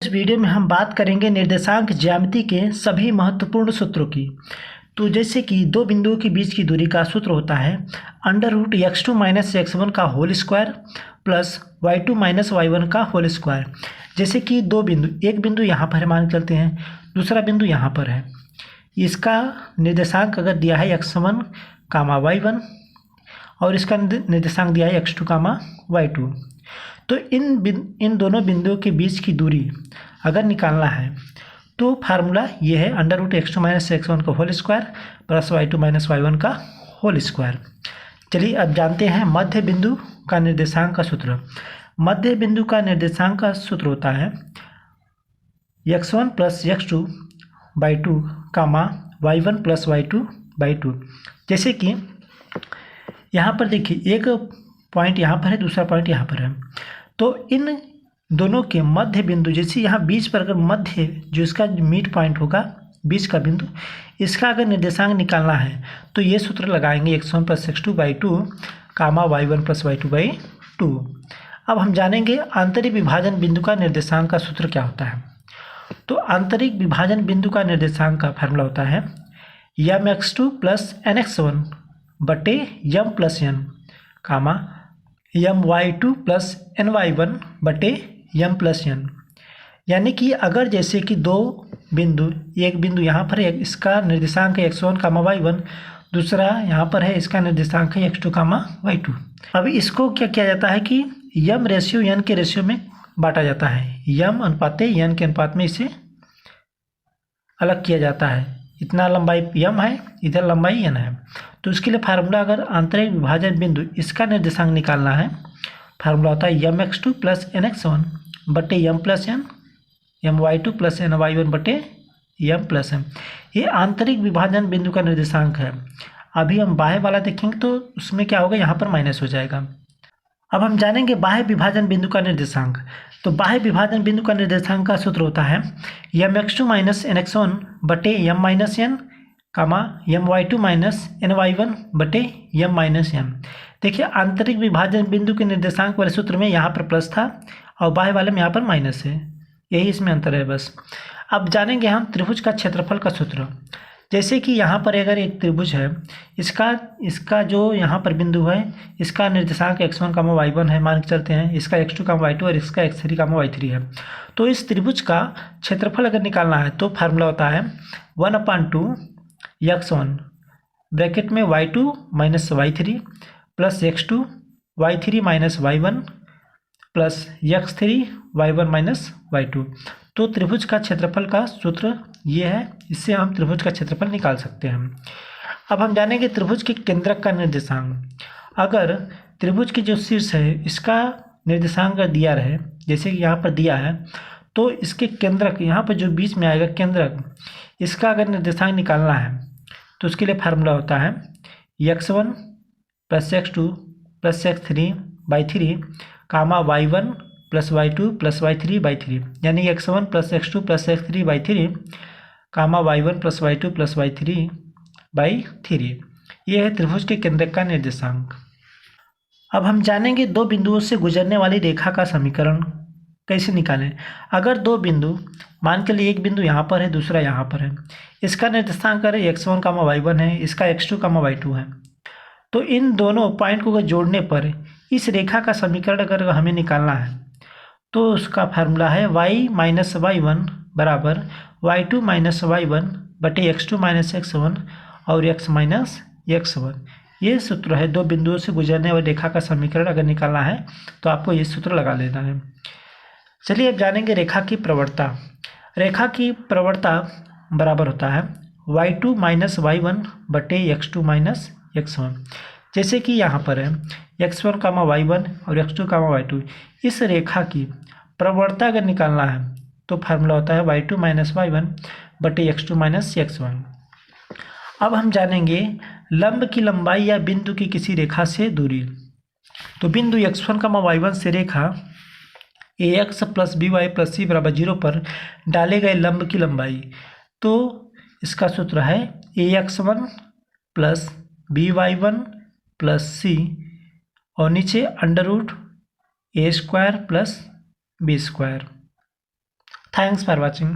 इस वीडियो में हम बात करेंगे निर्देशांक ज्यामिति के सभी महत्वपूर्ण सूत्रों की। तो जैसे कि दो बिंदुओं के बीच की दूरी का सूत्र होता है √x2 - x1 का whole square plus y2 - y1 का होल स्क्वायर। जैसे कि दो बिंदु, एक बिंदु यहाँ पर मान के चलते हैं, दूसरा बिंदु यहाँ पर है। इसका निर्देशांक अगर दिया है x1, y1 और इसका निर्देशांक दिया है x2, y2। तो इन दोनों बिंदुओं के बीच की दूरी अगर निकालना है तो फार्मूला ये है √x2 - x1 का whole square plus y2 - y1 का होल स्क्वायर। चलिए अब जानते हैं मध्य बिंदु का निर्देशांक का सूत्र। मध्य बिंदु का निर्देशांक का सूत्र होता है x1 + x2 / 2 y1 + y2 / 2। जैसे कि यहाँ पर देखिए, एक पॉइंट यहाँ पर है, दूसरा पॉइंट यहाँ पर है। तो इन दोनों के मध्य बिंदु, जैसे यहाँ बीच पर अगर मध्य जो इसका मिड पॉइंट होगा, बीच का बिंदु, इसका अगर निर्देशांक निकालना है तो ये सूत्र लगाएंगे x1 + x2 / 2 y1 + y2 / 2। अब हम जानेंगे आंतरिक विभाजन बिंदु का निर्देशांक का सूत्र क्या होता है। तो आंतरिक विभाजन बिंदु का निर्देशांक का फार्मूला होता है mx2 + nx1 बटे m + n, my2 + ny1 बटे m + n। यानी कि अगर जैसे कि दो बिंदु, एक बिंदु यहाँ पर है, इसका निर्देशांक है x1, y1, दूसरा यहाँ पर है, इसका निर्देशांक है x2, y2। अब इसको क्या किया जाता है कि m रेशियो n के रेशियो में बांटा जाता है, m अनुपाते n के अनुपात में इसे अलग किया जाता है। इतना लंबाई m है, इधर लंबाई n है। तो इसके लिए फार्मूला, अगर आंतरिक विभाजन बिंदु इसका निर्देशांक निकालना है, फार्मूला होता है mx2 + nx1 बटे m + n, my2 + ny1 बटे m + n। ये आंतरिक विभाजन बिंदु का निर्देशांक है। अभी हम बाह्य वाला देखेंगे तो उसमें क्या होगा, यहाँ पर माइनस हो जाएगा। अब हम जानेंगे बाह्य विभाजन बिंदु का निर्देशांक। तो बाह्य विभाजन बिंदु का निर्देशांक का सूत्र होता है mx2 - nx1 बटे m - n, my2 - ny1 बटे m - n। देखिए, आंतरिक विभाजन बिंदु के निर्देशांक वाले सूत्र में यहाँ पर प्लस था और बाह्य वाले में यहाँ पर माइनस है, यही इसमें अंतर है बस। अब जानेंगे हम त्रिभुज का क्षेत्रफल का सूत्र। जैसे कि यहाँ पर अगर एक त्रिभुज है, इसका जो यहाँ पर बिंदु है, इसका निर्देशांक x1, y1 है, मान के चलते हैं, इसका x2, y2 और इसका x3, y3 है। तो इस त्रिभुज का क्षेत्रफल अगर निकालना है तो फार्मूला होता है 1/2 x1 ब्रैकेट में y2 - y3 plus x2 y3 - y1 plus x3 y1 - y2। तो त्रिभुज का क्षेत्रफल का सूत्र ये है, इससे हम त्रिभुज का क्षेत्रफल निकाल सकते हैं। अब हम जानेंगे त्रिभुज के केंद्रक का निर्देशांक। अगर त्रिभुज की जो शीर्ष है, इसका निर्देशांक दिया रहे, जैसे कि यहाँ पर दिया है, तो इसके केंद्रक, यहाँ पर जो बीच में आएगा केंद्रक, इसका अगर निर्देशांक निकालना है तो उसके लिए फार्मूला होता है x1 + x2 + x3 / 3 y1 + y2 + y3 / 3। यानी x1 + x2 + x3 / 3 y1 + y2 + y3 / 3। ये है त्रिभुज के केंद्रक का निर्देशांक। अब हम जानेंगे दो बिंदुओं से गुजरने वाली रेखा का समीकरण कैसे निकालें। अगर दो बिंदु, मान के लिए एक बिंदु यहाँ पर है, दूसरा यहाँ पर है, इसका निर्देशांक अगर x1, y1 है, इसका x2, y2 है, तो इन दोनों पॉइंट को जोड़ने पर इस रेखा का समीकरण अगर हमें निकालना है तो उसका फार्मूला है y - y1 बराबर y2 - y1 बटे x2 - x1 और x - x1। ये सूत्र है। दो बिंदुओं से गुजरने वाली रेखा का समीकरण अगर निकालना है तो आपको ये सूत्र लगा लेना है। चलिए अब जानेंगे रेखा की प्रवणता। रेखा की प्रवणता बराबर होता है y2 - y1 बटे x2 - x1। जैसे कि यहाँ पर है x1, y1 और x2, y2। इस रेखा की प्रवणता अगर निकालना है तो फार्मूला होता है y2 - y1 बटे x2 - x1। अब हम जानेंगे लंब की लंबाई या बिंदु की किसी रेखा से दूरी। तो बिंदु x1, y1 से रेखा ax + by + c = 0 पर डाले गए लंब की लंबाई। तो इसका सूत्र है ax1 + by1 + c और नीचे √a² + b²। Thanks for watching.